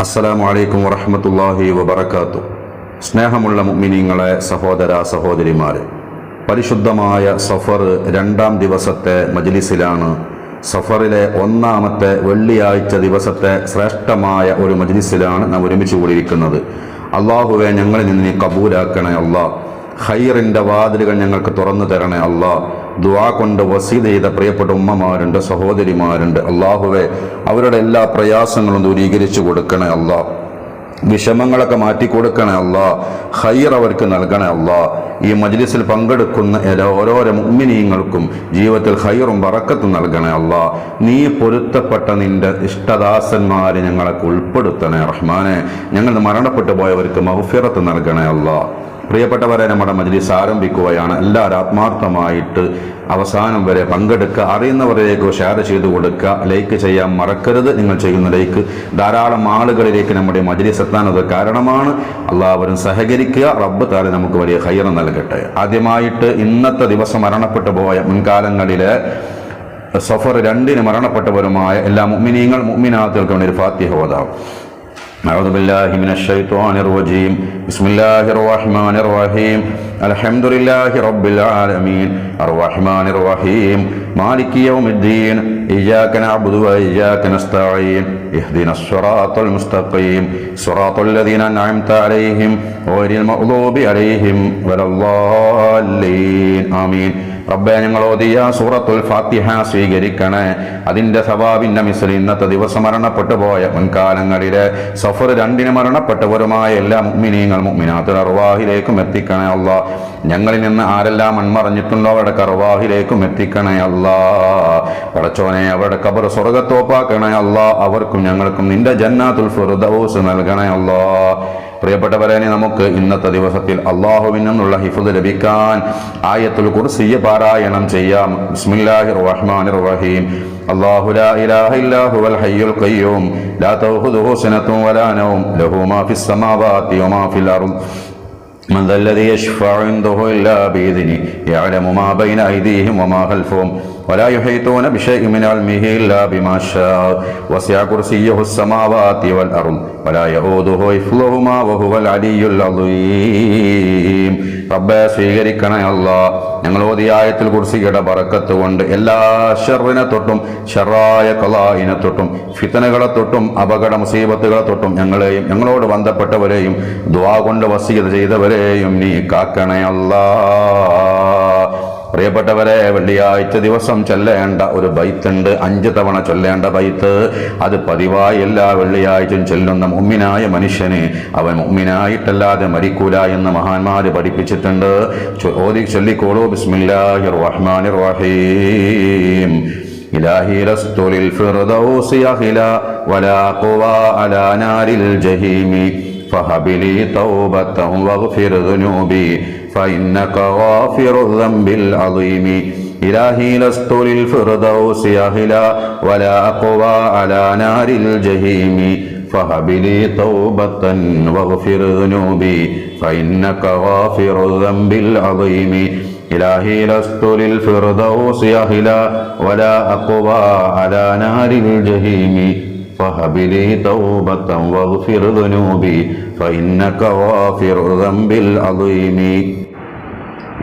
അസ്സലാമു അലൈക്കും വറഹ്മത്തുള്ളാഹി വബറകാതുഹു. സ്നേഹമുള്ള മുഅ്മിനീങ്ങളെ, സഹോദര സഹോദരിമാരെ, പരിശുദ്ധമായ സഫർ 2-ാം ദിവസത്തെ മജ്ലിസിലാണ്. സഫറിലെ 1-ാമത്തെ വെള്ളിയാഴ്ച ദിവസത്തെ ശ്രേഷ്ഠമായ ഒരു മജ്ലിസിലാണ് നാം ഒരുമിച്ച് കൂടിയിരിക്കുന്നത്. അള്ളാഹുവെ, ഞങ്ങളിൽ നിന്ന് നീ കബൂലാക്കണേ അല്ലാ. ഖൈറിൻ്റെ വാതിലുകൾ ഞങ്ങൾക്ക് തുറന്നു തരണേ അല്ലാ. ദുആ കൊണ്ട് വസീത് ചെയ്ത പ്രിയപ്പെട്ട ഉമ്മമാരുണ്ട്, സഹോദരിമാരുണ്ട്. അള്ളാഹുവെ, അവരുടെ എല്ലാ പ്രയാസങ്ങളും ദൂരീകരിച്ചു കൊടുക്കണേ അല്ലാ. വിഷമങ്ങളൊക്കെ മാറ്റിക്കൊടുക്കണേ അല്ലാ. ഖൈർ അവർക്ക് നൽകണേ അല്ലാ. ഈ മജ്ലിസിൽ പങ്കെടുക്കുന്ന ഓരോരോ മുഅ്മിനീങ്ങൾക്കും ജീവിതത്തിൽ ഖൈറും ബറക്കത്തും നൽകണേ അല്ലാ. നീ പൊരുത്തപ്പെട്ട നിന്റെ ഇഷ്ടദാസന്മാരെ ഞങ്ങളൊക്കെ ഉൾപ്പെടുത്തണേ റഹ്മാനെ. ഞങ്ങൾ മരണപ്പെട്ടു പോയവർക്ക് മഗ്ഫിറത്ത് നൽകണേ അല്ലാ. പ്രിയപ്പെട്ടവരെ, നമ്മുടെ മജ്ലിസ് ആരംഭിക്കുകയാണ്. എല്ലാവരും ആത്മാർത്ഥമായിട്ട് അവസാനം വരെ പങ്കെടുക്കുക. അറിയുന്നവരിലേക്ക് ഷെയർ ചെയ്ത് കൊടുക്കുക. ലൈക്ക് ചെയ്യാൻ മറക്കരുത്. നിങ്ങൾ ചെയ്യുന്ന ലൈക്ക് ധാരാളം ആളുകളിലേക്ക് നമ്മുടെ മജ്ലിസ് എത്താൻ അത് കാരണമാണ്. എല്ലാവരും സഹകരിക്കുക. റബ്ബ് തആല നമുക്ക് വലിയ ഖൈർ നൽകട്ടെ. ആദ്യമായിട്ട് ഇന്നത്തെ ദിവസം മരണപ്പെട്ടു പോയ മുൻകാലങ്ങളിലെ സഫർ 2-ന് മരണപ്പെട്ടവരുമായ എല്ലാ മുഅ്മിനീങ്ങൾ മുഅ്മിനാത്തുകൾക്ക് വേണ്ടി ഒരു ഫാത്തിഹ ഓതാം. أعوذ بالله من الشيطان الرجيم. بسم الله الرحمن الرحيم. الحمد لله رب العالمين الرحمن الرحيم مالك يوم الدين إياك نعبد وإياك نستعين اهدنا الصراط المستقيم صراط الذين أنعمت عليهم غير المغضوب عليهم ولا الضالين آمين. റബ്ബേ, ഞങ്ങൾ ഓതിയ സൂറത്തുൽ ഫാത്തിഹ സ്വീകരിക്കണേ. അതിൻ്റെ സവാബിൻ്റെ മിസ്ൽ ഇന്നത്തെ ദിവസം മരണപ്പെട്ടു പോയ മുൻകാലങ്ങളിലെ സഫർ 2-ന് മരണപ്പെട്ടവരുമായ എല്ലാ മുഅ്മിനീങ്ങൾ മുഅ്മിനാത്തുൽ അർവാഹിലേക്കും എത്തിക്കണേ അല്ലാ. ഞങ്ങളിൽ നിന്ന് ആരെല്ലാം മൺമറഞ്ഞിട്ടുണ്ടോ അവരുടെ അർവാഹിലേക്കും എത്തിക്കണേ അല്ലാ. പടച്ചോനെ, അവരുടെ ഖബർ സ്വർഗ്ഗത്തോപ്പാക്കണേ അല്ലാ. അവർക്കും ഞങ്ങൾക്കും നിന്റെ ജന്നാത്തുൽ ഫിർദൗസ് നൽകണേ അല്ലാ. പ്രിയപ്പെട്ടവരെ, നമുക്ക് ഇന്നത്തെ ദിവസത്തിൽ അള്ളാഹുവിൽ നിന്നുള്ള ഹിഫ്ദ് ലഭിക്കാൻ ആയത്തുൽ കുർസി പാരായണം ചെയ്യാം. ബിസ്മില്ലാഹിർ റഹ്മാനിർ റഹീം. അല്ലാഹു ലാ ഇലാഹ ഇല്ലാ ഹുവൽ ഹയ്യുൽ ഖയ്യൂം ലാ തഅഖുദുഹു സിനത്തുൻ വലാ നൗം ലഹു മാ ഫിസ് സമാവാതി വമാ ഫിൽ അർദ് من ذا الذي يشفع عنده إلا بإذنه يعلم ما بين أيديهم وما خلفهم ولا يحيطون بشيء من علمه إلا بما شاء وسع كرسيه السماوات والأرض ولا يؤوده حفظهما وهو العلي العظيم. റബ്ബേ, സ്വീകരിക്കണേ അല്ലാ. ഞങ്ങൾ ഓതിയ ആയത്തുൽ കുർസിയുടെ ബറക്കത്ത് കൊണ്ട് എല്ലാ ഷർറിനെ തൊട്ടും ഷർറായ ഖലാഇനെ തൊട്ടും ഫിത്നകളെ തൊട്ടും അപകട മുസീബത്തുകളെ തൊട്ടും ഞങ്ങളെയും ഞങ്ങളോട് ബന്ധപ്പെട്ടവരെയും ദുആ കൊണ്ട് വസിയത്ത് ചെയ്തവരെയും നീ കാക്കണേ അല്ലാ. പ്രിയപ്പെട്ടവരെ, വെള്ളിയാഴ്ച ദിവസം ചൊല്ലേണ്ട ഒരു ബൈത്തുണ്ട്, 5 തവണ ചൊല്ലേണ്ട ബൈത്ത്. അത് പതിവായി എല്ലാ വെള്ളിയാഴ്ചയും ചൊല്ലുന്ന മുഅ്മിനായ മനുഷ്യന് അവൻ മുഅ്മിനായിട്ടല്ലാതെ മരിക്കൂല എന്ന് മഹാന്മാര് പഠിപ്പിച്ചിട്ടുണ്ട്. ഓതി ചൊല്ലിക്കോളൂ. ബിസ്മില്ലാഹിർ റഹ്മാനിർ റഹീം. ഇലാഹി ലസ്തു ലിൽ ഫിർദൗസി അഖില വലാ ഖുവാ അലാ നാരിൽ ജഹീമി ഫഹബിലി തൗബതൻ വഗ്ഫിർ ദുനൂബി فإنك غافر الذنب العظيم. إلهي لست للفردوس أهلا ولا أقوى على نار الجحيم فهب لي توبة واغفر ذنوبي فإنك غافر الذنب العظيم. إلهي لست للفردوس أهلا ولا أقوى على نار الجحيم فهب لي توبة واغفر ذنوبي فإنك غافر الذنب العظيم.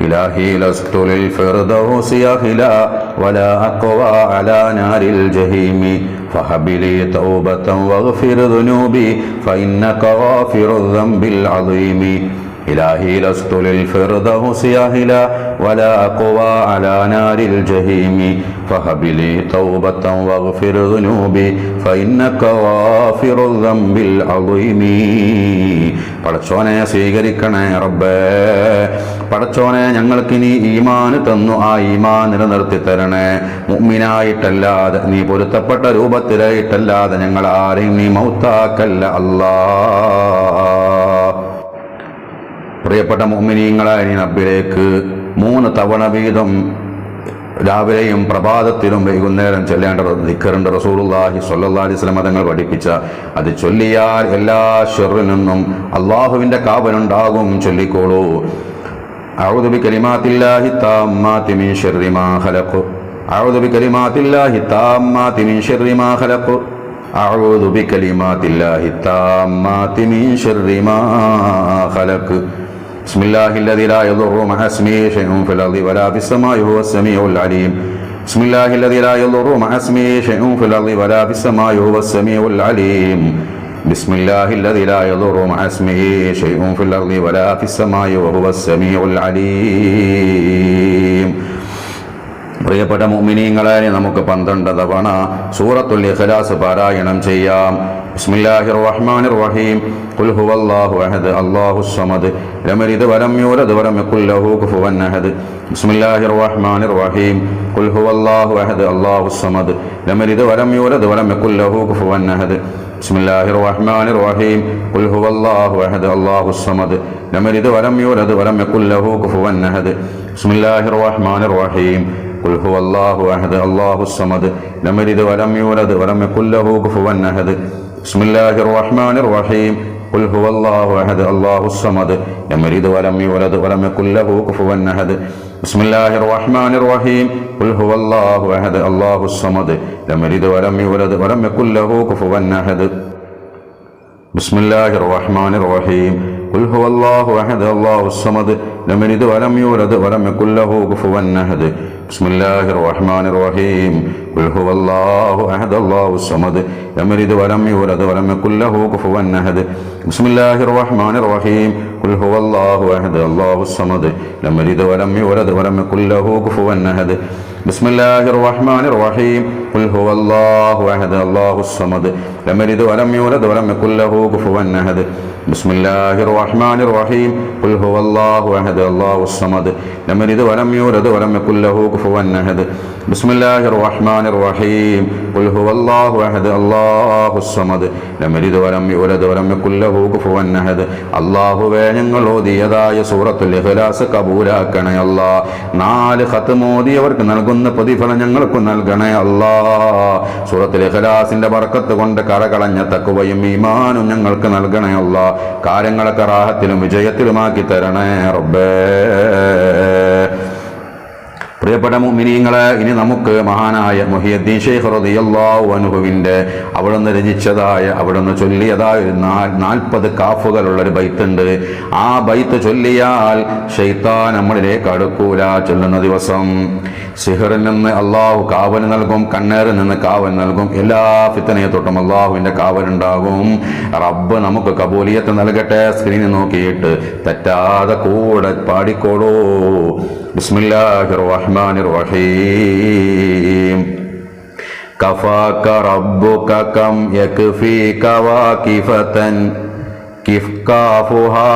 إلهي لست للفردوس أهلا ولا أقوى على نار الجحيم فهب لي توبة واغفر ذنوبي فإنك غافر الذنب العظيم. إلهي لست للفردوس أهلا ولا أقوى على نار الجحيم فهب لي توبة واغفر ذنوبي فإنك غافر الذنب العظيم. പടച്ചോനെ, സ്വീകരിക്കണേ റബ്ബേ. പടച്ചോനെ, ഞങ്ങൾക്കിനി ഈമാൻ തന്നു. ആ ഈമാൻ നിലനിർത്തി തരണേ. മുഅ്മിനായിട്ടല്ലാതെ, നീ പൊരുത്തപ്പെട്ട രൂപത്തിലായിട്ടല്ലാതെ ഞങ്ങൾ ആരെയും നീ മൗത്താക്കല്ല അല്ലാ. പ്രിയപ്പെട്ട മുഅ്മിനീങ്ങളെ, നീ റബ്ബിലേക്ക് 3 തവണ വീതം രാവിലെയും പ്രഭാതത്തിലും വൈകുന്നേരം ചൊല്ലേണ്ട ദിക്റുണ്ട്. റസൂലുള്ളാഹി സ്വല്ലല്ലാഹി അലൈഹി വസല്ലം തങ്ങൾ പഠിപ്പിച്ച അത് ചൊല്ലിയാൽ എല്ലാ ശർറിൽ നിന്നും അള്ളാഹുവിൻ്റെ കാവലുണ്ടാകും. ചൊല്ലിക്കോളൂ. അഊദു ബികലിമാത്തില്ലാഹി താമ്മാതി മിൻ ശർരി മാ ഖലഖ്. അഊദു ബികലിമാത്തില്ലാഹി താമ്മാതി മിൻ ശർരി മാ ഖലഖ്. أعوذ بكلمات الله التامات من شر ما خلق بسم الله الذي لا يضر مع اسمه شيء في الأرض ولا في السماء وهو السميع العليم بسم الله الذي لا يضر مع اسمه شيء في الأرض ولا في السماء وهو السميع العليم بسم الله الذي لا يضر مع اسمه شيء في الأرض ولا في السماء وهو السميع العليم. പ്രിയപ്പെട്ട മുഅ്മിനീങ്ങളെ, നമുക്ക് 12 തവണ സൂറത്തുൽ ഇഖ്ലാസ് പാരായണം ചെയ്യാം. ബിസ്മില്ലാഹിർ റഹ്മാനിർ റഹീം. ഖുൽ ഹുവല്ലാഹു അഹദ് അല്ലാഹുസ് സമദ് ലം യലിദ് വലം യൂലദ് വലം യകുൽ ലഹു കുഫുവൻ അഹദ്. ബിസ്മില്ലാഹിർ റഹ്മാനിർ റഹീം. ഖുൽ ഹുവല്ലാഹു അഹദ് അല്ലാഹുസ് സമദ് ലം യലിദ് വലം യൂലദ് വലം യകുൽ ലഹു കുഫുവൻ അഹദ്. ബിസ്മില്ലാഹിർ റഹ്മാനിർ റഹീം. ഖുൽ ഹുവല്ലാഹു അഹദ് അല്ലാഹുസ് സമദ് ലം യലിദ് വലം യൂലദ് വലം യകുൽ ലഹു കുഫുവൻ അഹദ്. ബിസ്മില്ലാഹിർ റഹ്മാനിർ റഹീം. قل هو الله أحد الله الصمد لم يلد ولم يولد ولم يكن له كفوا أحد. بسم الله الرحمن الرحيم. قل هو الله أحد الله الصمد لم يلد ولم يولد ولم يكن له كفوا أحد. بسم الله الرحمن الرحيم. قل هو الله أحد الله الصمد لم يلد ولم يولد ولم يكن له كفوا أحد. بسم الله الرحمن الرحيم. قل هو الله أحد الله الصمد لم يلد ولم يولد ولم يكن له كفوا أحد. بسم الله الرحمن الرحيم. قل هو الله أحد الله الصمد لم يلد ولم يولد ولم يكن له كفوا أحد. بسم الله الرحمن الرحيم. قل هو الله أحد الله الصمد لم يلد ولم يولد ولم يكن له كفوا أحد. بسم الله الرحمن الرحيم. قل هو الله أحد الله الصمد لم يلد ولم يولد ولم يكن له كفوا أحد. بسم الله الرحمن الرحيم. قل هو الله أحد الله الصمد لم يلد ولم يولد ولم يكن له كفوا أحد. بسم الله الرحمن الرحيم. قل هو الله أحد الله الصمد لم يلد ولم يولد ولم يكن له كفوا أحد. അല്ലാഹുവേ, ഞങ്ങൾ ഓതിയതായ സൂറത്തുൽ ഇഖ്ലാസ് കബൂലാക്കണേ അല്ലാ. 4 ഖത്ം ഓതിയവർക്ക് നൽകുന്ന പ്രതിഫലം ഞങ്ങൾക്ക് നൽകണേ അല്ലാ. സൂറത്തുൽ ഇഖ്ലാസിന്റെ ബർക്കത്ത് കൊണ്ട് കറകളഞ്ഞ തഖ്വയും ഈമാനും ഞങ്ങൾക്ക് നൽകണേ അല്ലാ. കാര്യങ്ങളൊക്കെ റാഹത്തിലും വിജയത്തിലുമാക്കി തരണേ റബ്ബേ. പ്രിയപ്പെട്ട മുഅ്മിനീങ്ങളെ, ഇനി നമുക്ക് മഹാനായ മുഹിയുദ്ദീൻ ശൈഖ് റളിയല്ലാഹു അൻഹുവിന്റെ അവിടുന്ന് രചിച്ചതായ, അവിടുന്ന് ചൊല്ലിയതായ 40 കാഫുകളുള്ളൊരു ബൈത്തുണ്ട്. ആ ബൈത്ത് ചൊല്ലിയാൽ ശൈത്താൻ നമ്മളിലേക്ക് അടുക്കൂല. ചൊല്ലുന്ന ദിവസം സിഹറിൽ നിന്ന് അള്ളാഹു കാവൽ നൽകും, കണ്ണേറിൽ നിന്ന് കാവൽ നൽകും, എല്ലാ ഫിത്തനയെ തൊട്ടും അള്ളാഹുവിന്റെ കാവലുണ്ടാകും. റബ്ബ് നമുക്ക് കബൂലിയത്ത് നൽകട്ടെ. സ്ക്രീനിൽ നോക്കിയിട്ട് തെറ്റാതെ കൂടെ പാടിക്കോളൂ. ബിസ്മില്ലാഹിർ റഹ്മാനിർ റഹീം. കഫാക റബ്ബുക കം യക്ഫീക വാകിഫതൻ കിഫ് കാഫുഹാ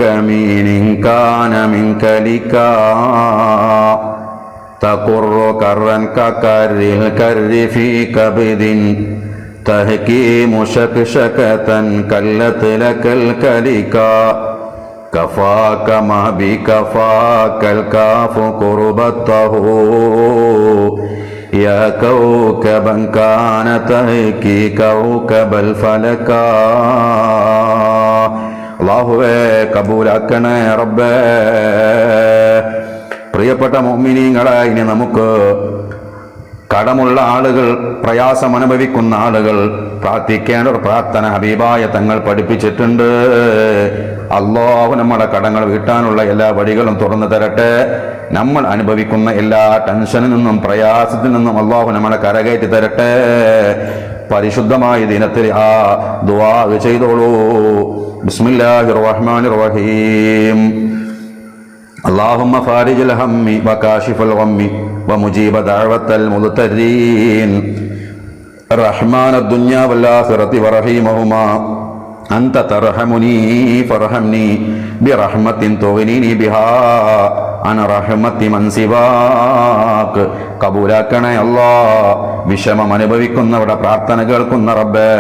കമീനിൻ കാന മിൻക ലികാ തഖുറു കറൻ കകരിൽ കരി ഫീ കബദിൻ തഹകീമു ശക്ശകതൻ കല്ലത് ലകൽ കലികാ കഫാക മാ ബി കഫാകൽ കാഫു ഖുർബതഹു യാ കൗകബൻ കാന തഹകീ കൗകബൽ ഫലകാ. അല്ലാഹുവേ, കബൂലാക്കണേ റബ്ബേ. പ്രിയപ്പെട്ട മുഅ്മിനീങ്ങളെ, ഇനി നമുക്ക് കടമുള്ള ആളുകൾ, പ്രയാസം അനുഭവിക്കുന്ന ആളുകൾ പ്രാർത്ഥിക്കേണ്ട ഒരു പ്രാർത്ഥന ഹബീബായ തങ്ങൾ പഠിപ്പിച്ചിട്ടുണ്ട്. അല്ലാഹു നമ്മുടെ കടങ്ങൾ വീട്ടാനുള്ള എല്ലാ വഴികളും തുറന്നു തരട്ടെ. നമ്മൾ അനുഭവിക്കുന്ന എല്ലാ ടെൻഷനിൽ നിന്നും പ്രയാസത്തിൽ നിന്നും അല്ലാഹു നമ്മളെ കരകയറ്റി തരട്ടെ. പരിശുദ്ധമായ ദിനത്തിൽ ആ ദുആ ചെയ്തോളൂ. ബിസ്മില്ലാഹിർ റഹ്മാനിർ റഹീം. اللهم فارج الهم وكاشف الغم ومجيب دعوة المضطرين رحمن الدنيا والآخرة ورحيمهما أنت ترحمني فارحمني برحمة تغنيني بها عن رحمة من سواك. കബൂലാക്കണേ അല്ലാ. വിഷമം അനുഭവിക്കുന്നവരുടെ പ്രാർത്ഥന കേൾക്കുന്ന റബ്ബേ,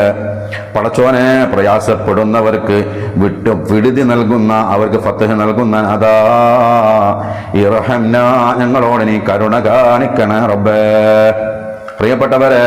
പടച്ചോനെ, പ്രയാസപ്പെടുന്നവർക്ക് വിടുതി നൽകുന്ന, അവർക്ക് ഫത്ഹ് നൽകുന്ന അതാ ഇർഹംനാ, ഞങ്ങളോട് നീ കരുണ കാണിക്കണേ റബ്ബേ. പ്രിയപ്പെട്ടവരെ,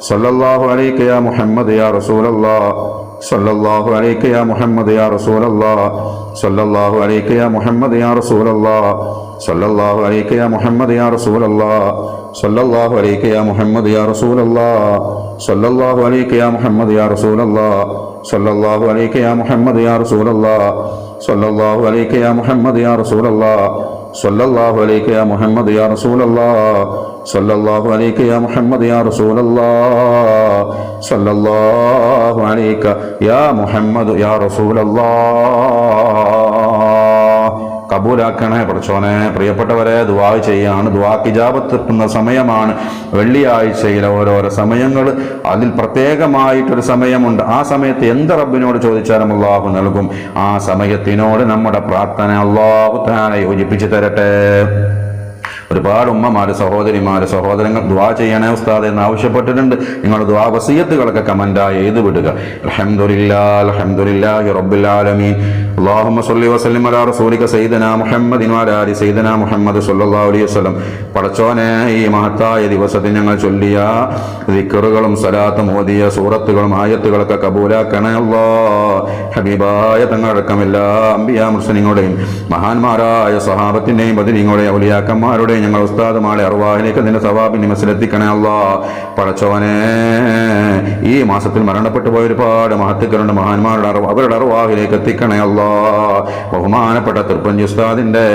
സല്ലല്ലാഹു അലൈക യാ മുഹമ്മദ് യാ റസൂലല്ലാഹ് സല്ലല്ലാഹു അലൈക യാ മുഹമ്മദ് യാ റസൂലല്ലാഹ് സല്ലല്ലാഹു അലൈക യാ മുഹമ്മദ് യാ റസൂലല്ലാഹ് സല്ലല്ലാഹു അലൈക യാ മുഹമ്മദ് യാ റസൂലല്ലാഹ് സല്ലല്ലാഹു അലൈക യാ മുഹമ്മദ് യാ റസൂലല്ലാഹ് സല്ലല്ലാഹു അലൈക യാ മുഹമ്മദ് യാ റസൂലല്ലാഹ് സല്ലല്ലാഹു അലൈക യാ മുഹമ്മദ് യാ റസൂലല്ലാഹ് സല്ലല്ലാഹു അലൈക യാ മുഹമ്മദ് യാ റസൂലല്ലാഹ് സല്ലല്ലാഹു അലൈക യാ മുഹമ്മദ് യാ റസൂലല്ലാഹ് സല്ലല്ലാഹു അലൈക യാ മുഹമ്മദ് യാ റസൂലല്ലാഹ് സല്ലല്ലാഹു അലൈക യാ മുഹമ്മദ് യാ റസൂലല്ലാഹ്. കബൂലാക്കണേ പടച്ചോനെ. പ്രിയപ്പെട്ടവരെ, ദുആ ചെയ്യാണ്. ദുആക്ക് ഇജാബത്ത് എത്തുന്ന സമയമാണ് വെള്ളിയാഴ്ചയിലെ ഓരോരോ സമയങ്ങൾ. അതിൽ പ്രത്യേകമായിട്ടൊരു സമയമുണ്ട്. ആ സമയത്ത് എന്ത് റബ്ബിനോട് ചോദിച്ചാലും അള്ളാഹു നൽകും. ആ സമയത്തിനോട് നമ്മുടെ പ്രാർത്ഥന അള്ളാഹു തആല യോജിപ്പിച്ചു തരട്ടെ. ഒരുപാട് ഉമ്മമാര്, സഹോദരങ്ങൾ ദുആ ചെയ്യണേ ഉസ്താദ് എന്ന് ആവശ്യപ്പെട്ടിട്ടുണ്ട്. നിങ്ങൾ ദുആ വസിയത്തുകളൊക്കെ കമന്റായി എഴുതി വിടുക. അൽഹംദുലില്ലാഹി റബ്ബിൽ ആലമീൻ. അല്ലാഹുമ്മ സ്വല്ലി വസല്ലിം അലാ റസൂലിക സയ്യിദനാ മുഹമ്മദിൻ വഅലാ ആലി സയ്യിദനാ മുഹമ്മദ് സ്വല്ലല്ലാഹു അലൈഹി വസല്ലം. പടച്ചോനെ, ഈ മഹത്തായ ദിവസത്തിൽ ഞങ്ങൾ ചൊല്ലിയ ദിക്റുകളും സലാത്തും ഓതിയ സൂറത്തുകളും ആയത്തുകളൊക്കെ കബൂലാക്കണേ അല്ലാഹ്. ഹബീബായ തങ്ങളടക്കം എല്ലാ അംബിയാ മുർസലീങ്ങളുടെയും മഹാന്മാരായ സഹാബത്തിന്റെയും ബദരീങ്ങളുടെയും ഔലിയാക്കന്മാരുടെയും ഞങ്ങൾ ഉസ്താദുമാരെ അർവാഹിലേക്ക് നിന്റെ സവാബിനെ മനസ്സിലെത്തിക്കണേ അല്ലാഹ്. പടച്ചോനെ, ഈ മാസത്തിൽ മരണപ്പെട്ടു പോയ ഒരുപാട് മഹത്തുക്കളുണ്ട്. മഹാന്മാരുടെ അവരുടെ അർവാഹിലേക്ക് എത്തിക്കണേ അല്ലാഹ്. ബഹുമാനപ്പെട്ട തിരുപ്പഞ്ചി ഉസ്താദിന്റെ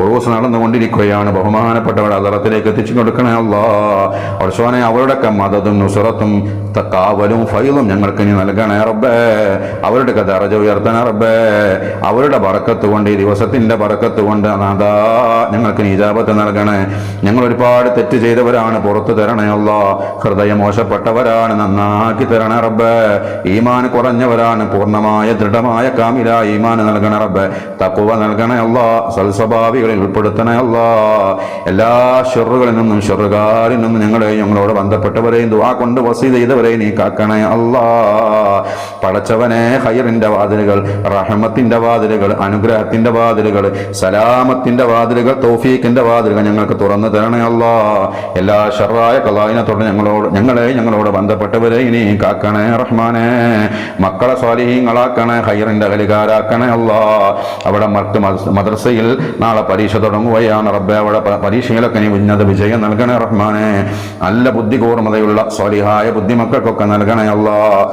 ഉറൂസ് നടന്നുകൊണ്ടിരിക്കുകയാണ്. ബഹുമാനപ്പെട്ടവരുടെ അദറത്തിലേക്ക് എത്തിച്ചു കൊടുക്കണേ അല്ലാഹ്. പടച്ചോനെ, അവരുടെയൊക്കെ മദതും നുസ്റത്തും കാവലും ഫൈലും ഞങ്ങൾക്ക് നീ നൽകണേ റബ്ബേ. അവരുടെ ദറജ ഉയർത്തണേ റബ്ബേ. അവരുടെ ബറക്കത്ത് കൊണ്ട്, ഈ ദിവസത്തിന്റെ ബറക്കത്ത് കൊണ്ട് നാദാ ഞങ്ങൾക്ക് നീ ഇജാബത്ത് നൽകണേ. ഞങ്ങൾ ഒരുപാട് തെറ്റ് ചെയ്തവരാണ്, പുറത്തു തരണേ അല്ലാഹ്. ഹൃദയം മോശപ്പെട്ടവരാണ്, നന്നാക്കി തരണേ റബ്ബേ. ഈമാൻ കുറഞ്ഞവരാണ്, പൂർണ്ണമായ ദൃഢമായ കാമില ഈമാൻ നൽകണേ റബ്ബേ. തഖ്വ നൽകണേ അല്ലാഹ്. സൽസ്വഭാവികളിൽ ഉൾപ്പെടുത്തണേ അല്ലാഹ്. എല്ലാ ശർറുകളിൽ നിന്നും ശർറുകാരിൽ നിന്നും ഞങ്ങളോട് ബന്ധപ്പെട്ടവരെയും ദുആ കൊണ്ട് വസീത് ചെയ്തവരെയും നീ കാക്കണേ അല്ലാഹ്. പടച്ചവനെ, ഖൈറിന്റെ വാതിലുകൾ, റഹ്മത്തിന്റെ വാതിലുകൾ, അനുഗ്രഹത്തിന്റെ വാതിലുകൾ, സലാമത്തിന്റെ വാതിലുകൾ, തൗഫീഖിന്റെ വാതിലുകൾ ഞങ്ങൾക്ക് തുറന്നു തരണേ അല്ലാഹ്. എല്ലാ ശർറായ ഖലാഇനെ തൊട്ട് ഞങ്ങളോട് ബന്ധപ്പെട്ടവരെ ഇനി കാക്കണേ റഹ്മാനെ. മക്കളെ സ്വാലിഹീങ്ങളാക്കണേ, ഖൈറിന്റെ അഹലുകാരാക്കണേ അല്ലാഹ്. അവിടെ മദ്രസയിൽ നാളെ പരീക്ഷ തുടങ്ങുകയാണ് റബ്ബേ. അവിടെ പരീക്ഷയിലൊക്കെ നീ ഉന്നത വിജയം നൽകണേ റഹ്മാനെ. നല്ല ബുദ്ധി കൂർമ്മതയുള്ള സ്വാലിഹായ ബുദ്ധിമക്കൾക്കൊക്കെ നൽകണേ അല്ലാഹ്.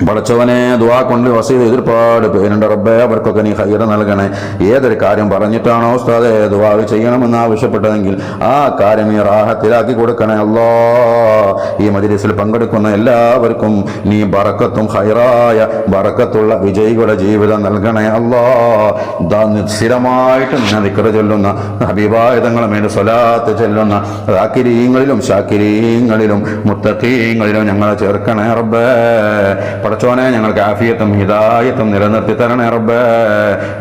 പടച്ചവനെ, ദുആ കൊണ്ട് വസീത് ഒരുപാട് പേരുണ്ട് റബ്ബേ. അവർക്കൊക്കെ നീ ഖൈർ നൽകണേ. ഏതൊരു കാര്യം പറഞ്ഞിട്ടാണോ ഉസ്താദേ ദുആ ചെയ്യണമെന്ന് ആവശ്യപ്പെട്ടതെങ്കിൽ ആ കാര്യം നീ റാഹത്തിലാക്കി കൊടുക്കണേ അല്ലാഹ്. ഈ മജ്‌ലിസിൽ പങ്കെടുക്കുന്ന എല്ലാവർക്കും നീ ബറക്കത്തും ഖൈറായ ബറക്കത്തുള്ള വിജയികളുടെ ജീവിതം നൽകണേ അല്ലാഹ്. സ്ഥിരമായിട്ട് നിന്നെ ദിക്ർ ചൊല്ലുന്ന, ഹബീബായ തങ്ങളുടെ മേൽ സ്വലാത്ത് ചൊല്ലുന്ന ദാക്കിരീങ്ങളിലും ശാക്കിരീങ്ങളിലും മുത്തഖീങ്ങളിലും ഞങ്ങളെ ചേർക്കണേ റബ്ബേ. പടച്ചോനെ, ഞങ്ങൾക്ക് ആഫിയത്തും ഹിദായത്തും നിലനിർത്തി തരണേ റബ്ബേ.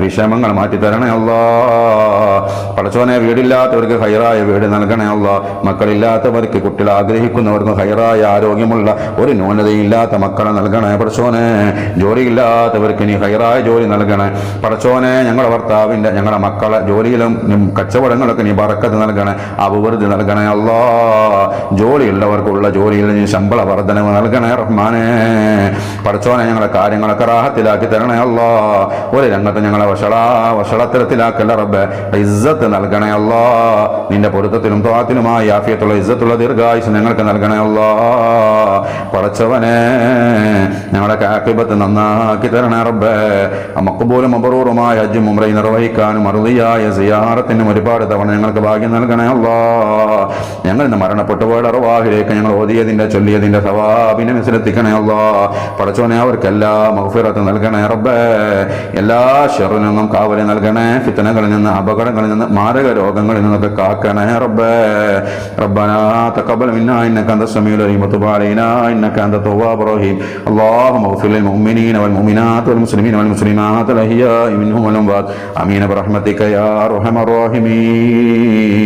വിഷമങ്ങൾ മാറ്റി തരണേ അല്ലാഹ്. പടച്ചോനെ, വീടില്ലാത്തവർക്ക് ഹൈറായ വീട് നൽകണേ അല്ലാഹ്. മക്കളില്ലാത്തവർക്ക്, കുട്ടികൾ ആഗ്രഹിക്കുന്നവർക്ക് ഹൈറായ ആരോഗ്യമുള്ള ഒരു ന്യൂനതയില്ലാത്ത മക്കളെ നൽകണേ പടച്ചോനെ. ജോലിയില്ലാത്തവർക്ക് നീ ഹൈറായ ജോലി നൽകണേ പടച്ചോനെ. ഞങ്ങളുടെ ഭർത്താവിന്റെ, ഞങ്ങളുടെ മക്കളെ ജോലിയിലും കച്ചവടങ്ങളൊക്കെ നീ ബറക്കത്ത് നൽകണേ, അഭിവൃദ്ധി നൽകണേ അല്ലാഹ്. ജോലിയുള്ളവർക്കുള്ള ജോലിയിൽ നീ ശമ്പള വർധനവ് നൽകണേ റഹ്മാനെ. പടച്ചോനെ, ഞങ്ങളുടെ കാര്യങ്ങളൊക്കെ റാഹത്തിലാക്കി തരണേ അല്ലാഹ്. ഒരു രംഗത്ത് ഞങ്ങളെ വഷളത്തരത്തിലാക്കല്ല റബ്ബേ. ഇസ്സത്ത് നൽകണേ അല്ലാഹ്. നിന്റെ പൊരുത്തത്തിലും ത്വാഅത്തിലുമായി ആഫിയത്തുള്ള ഇസ്സത്തുള്ള ദീർഘായുസ് ഞങ്ങൾക്ക് നൽകണേ അല്ലാഹ്. പടച്ചവനെ, ഞങ്ങളുടെ ആഖിബത്ത് നന്നാക്കി തരണേ റബ്ബേ. മഖ്ബൂലും മബ്റൂറുമായ ഹജ്ജും ഉംറയും നിർവഹിക്കാനും അർളിയായ സിയാറത്തിനും ഒരുപാട് തവണ ഞങ്ങൾക്ക് ഭാഗ്യം നൽകണേ അല്ലാഹ്. ഞങ്ങൾ ഇന്ന് മരണപ്പെട്ടു പോയ അർവാഹിലേക്ക് ഞങ്ങൾ ഓതിയതിന്റെ ചൊല്ലിയതിന്റെ സവാബിനെ മനസ്സിലെത്തിക്കണേ അല്ലാഹ്. പടച്ചോനെ, അവർക്കെല്ലാം മഗ്ഫിറത്ത് നൽകണേ റബ്ബേ. എല്ലാ ശർറിൽ നിന്നും കാവല് നൽകണേ. ഫിത്നകളിൽ നിന്ന്, അപകടങ്ങളിൽ നിന്ന്, മാരക രോഗങ്ങളിൽ നിന്നൊക്കെ കാക്കണേ റബ്ബേ. റബ്ബനാ തഖബ്ബൽ മിന്നാ ഇന്നക അൻതസ് സമീഉൽ അലീം വതുബ് അലൈനാ ഇന്നക അൻതത് തവ്വാബുർ റഹീം. അല്ലാഹുമ്മ ഗ്ഫിർ ലിൽ മുഅ്മിനീന വൽ മുഅ്മിനാത്ത് വൽ മുസ്ലിമീന വൽ മുസ്ലിമാത്ത് അൽ അഹ്യാഇ മിൻഹും വൽ അംവാത്. ആമീൻ ബിറഹ്മതിക യാ അർഹമർ റഹീമീൻ.